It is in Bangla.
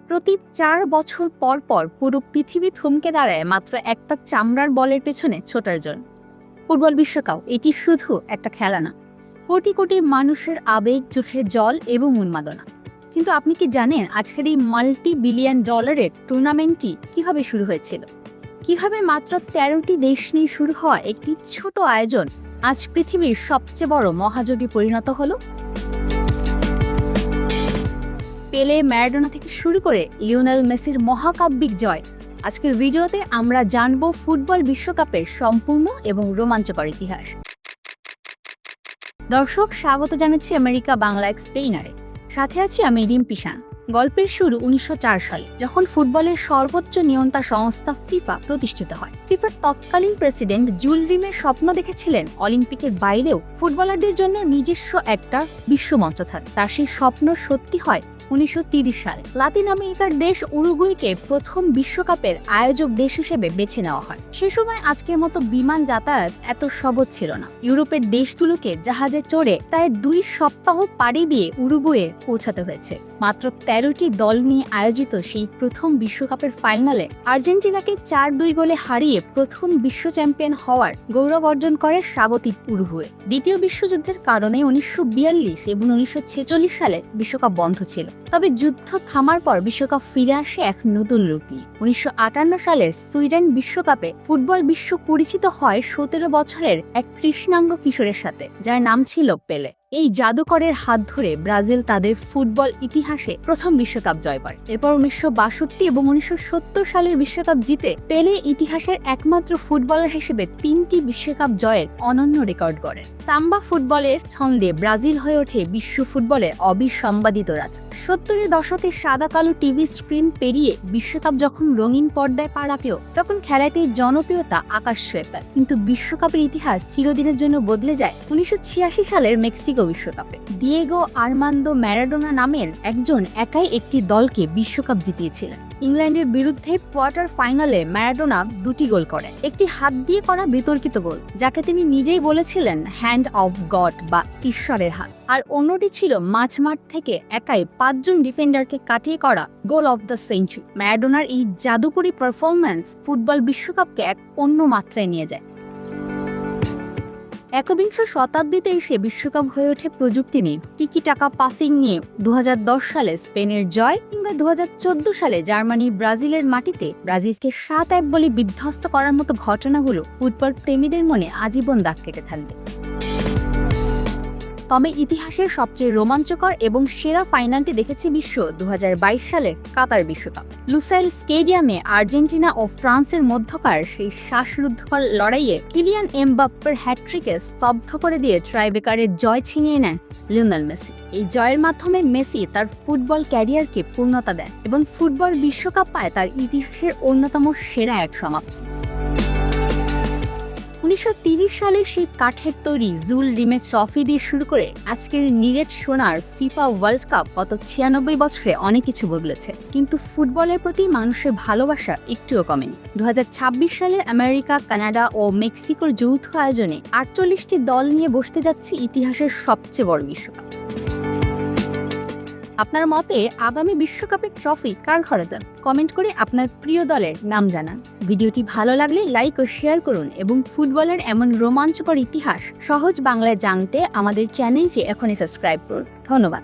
প্রতি 4 বছর পর পর পুরো পৃথিবী থমকে দাঁড়ায় মাত্র একটা চামড়ার বলের পেছনে ছোটার জন্য। ফুটবল বিশ্বকাপ এটি শুধু একটা খেলা না, কোটি কোটি মানুষের আবেগ, চোখের জল এবং উন্মাদনা। কিন্তু আপনি কি জানেন আজকের এই $multi-billion টুর্নামেন্টটি কিভাবে শুরু হয়েছিল? কিভাবে মাত্র 13টি দেশ নিয়ে শুরু হওয়া একটি ছোট আয়োজন আজ পৃথিবীর সবচেয়ে বড় মহাযোগে পরিণত হলো? পেলে, ম্যারাডোনা থেকে শুরু করে লিওনেল মেসির মহাকাব্যিক জয়। আজকের ভিডিওতে আমরা জানব ফুটবল বিশ্বকাপের সম্পূর্ণ এবং রোমাঞ্চকর ইতিহাস। দর্শক, স্বাগত জানাচ্ছি আমেরিকা বাংলা এক্সপ্লেইনারে। সাথে আছি আমি রিম্পিশান। গল্পের শুরু 1904 সালে, যখন ফুটবলের সর্বোচ্চ নিয়ন্ত্রণ সংস্থা ফিফা প্রতিষ্ঠিত হয়। ফিফার তৎকালীন প্রেসিডেন্ট জুল রিমে স্বপ্ন দেখেছিলেন অলিম্পিকের বাইরেও ফুটবলারদের জন্য নিজস্ব একটা বিশ্বমঞ্চ থাকে। তার সেই স্বপ্ন সত্যি হয় 1930 সালে। লাতিন আমেরিকার দেশ উরুগুয়েকে প্রথম বিশ্বকাপের আয়োজক দেশ হিসেবে বেছে নেওয়া হয়। সে সময় আজকের মতো বিমান যাতায়াত এত সহজ ছিল না। ইউরোপের দেশগুলোকে জাহাজে চড়ে প্রায় 2 সপ্তাহ পাড়ি দিয়ে উরুগুয়ে পৌঁছাতে হয়েছে। মাত্র 13টি দল নিয়ে আয়োজিত সেই প্রথম বিশ্বকাপের ফাইনালে আর্জেন্টিনাকে 4-2 গোলে হারিয়ে প্রথম বিশ্ব চ্যাম্পিয়ন হওয়ার গৌরব অর্জন করে স্বাগতিক উরুগুয়ে। দ্বিতীয় বিশ্বযুদ্ধের কারণে 1942 এবং 1946 সালে বিশ্বকাপ বন্ধ ছিল। তবে যুদ্ধ থামার পর বিশ্বকাপ ফিরে আসে এক নতুন রূপ নিয়ে। 1958 সালের সুইডেন বিশ্বকাপে ফুটবল বিশ্ব পরিচিত হয় 17 বছরের এক কৃষ্ণাঙ্গ কিশোরের সাথে, যার নাম ছিল পেলে। এই জাদুকরের হাত ধরে ব্রাজিল তাদের ফুটবল ইতিহাসে প্রথম বিশ্বকাপ জয় করে। এরপর 1962 এবং 1970 সালের বিশ্বকাপ জিতে পেলে ইতিহাসের একমাত্র ফুটবলার হিসেবে 3টি বিশ্বকাপ জয়ের অনন্য রেকর্ড গড়েন। সাম্বা ফুটবলের ছন্দে ব্রাজিল হয়ে ওঠে বিশ্ব ফুটবলের অবিসংবাদিত রাজা। 70-এর দশকে সাদা কালো টিভি স্ক্রিন পেরিয়ে বিশ্বকাপ যখন রঙিন পর্দায় পা রাখেও, তখন খেলাটির জনপ্রিয়তা আকাশ ছুঁয়ে ফেলে। কিন্তু বিশ্বকাপের ইতিহাস চিরদিনের জন্য বদলে যায় 1986 সালের মেক্সিকো বিশ্বকাপে। দিয়েগো আর্মান্দো ম্যারাডোনা নামের একজন একাই একটি দলকে বিশ্বকাপ জিতিয়েছিলেন। ইংল্যান্ডের বিরুদ্ধে কোয়ার্টার ফাইনালে ম্যারাডোনা 2টি গোল করেন। একটি হাত দিয়ে করা বিতর্কিত গোল, যাকে তিনি নিজেই বলেছিলেন হ্যান্ড অফ গড বা ঈশ্বরের হাত। আর অন্যটি ছিল মাঝমাঠ থেকে একাই 5 জন ডিফেন্ডারকে কাটিয়ে করা গোল অফ দ্য সেঞ্চুরি। ম্যারাডোনার এই জাদুকরী পারফরম্যান্স ফুটবল বিশ্বকাপকে এক অন্য মাত্রায় নিয়ে যায়। একবিংশ শতাব্দীতে এসে বিশ্বকাপ হয়ে ওঠে প্রযুক্তি নিয়ে, টিকি টাকা পাসিং নিয়ে। 2010 সালে স্পেনের জয়, কিংবা 2014 সালে জার্মানি ব্রাজিলের মাটিতে ব্রাজিলকে 7-1 বলে বিধ্বস্ত করার মতো ঘটনাগুলো ফুটবল প্রেমীদের মনে আজীবন দাগ কেটে থাকবে। তবে ইতিহাসের সবচেয়ে রোমাঞ্চকর এবং সেরা ফাইনালটি দেখেছে বিশ্ব 2022 সালের কাতার বিশ্বকাপ। লুসাইল স্টেডিয়ামে আর্জেন্টিনা ও ফ্রান্সের মধ্যকার সেই শ্বাসরুদ্ধকর লড়াইয়ে কিলিয়ান এমবাপ্পের হ্যাটট্রিকে স্তব্ধ করে দিয়ে ট্রাইবেকারের জয় ছিনিয়ে নেন লিওনেল মেসি। এই জয়ের মাধ্যমে মেসি তার ফুটবল ক্যারিয়ারকে পূর্ণতা দেন এবং ফুটবল বিশ্বকাপ পায় তার ইতিহাসের অন্যতম সেরা এক সমাপ্তি। 1930 সালের সেই কাঠের তৈরি জুল রিমে ট্রফি দিয়ে শুরু করে আজকের নিরেট সোনার ফিফা ওয়ার্ল্ড কাপ গত 96 বছরে অনেক কিছু বদলেছে, কিন্তু ফুটবলের প্রতি মানুষের ভালোবাসা একটুও কমেনি। 2026 সালে আমেরিকা, কানাডা ও মেক্সিকোর যৌথ আয়োজনে 48টি দল নিয়ে বসতে যাচ্ছে ইতিহাসের সবচেয়ে বড় বিশ্বকাপ। আপনার মতে আগামী বিশ্বকাপের ট্রফি কার ঘরে যাবে? কমেন্ট করে আপনার প্রিয় দলের নাম জানান। ভিডিওটি ভালো লাগলে লাইক ও শেয়ার করুন এবং ফুটবলের এমন রোমাঞ্চকর ইতিহাস সহজ বাংলায় জানতে আমাদের চ্যানেলটি এখনই সাবস্ক্রাইব করুন। ধন্যবাদ।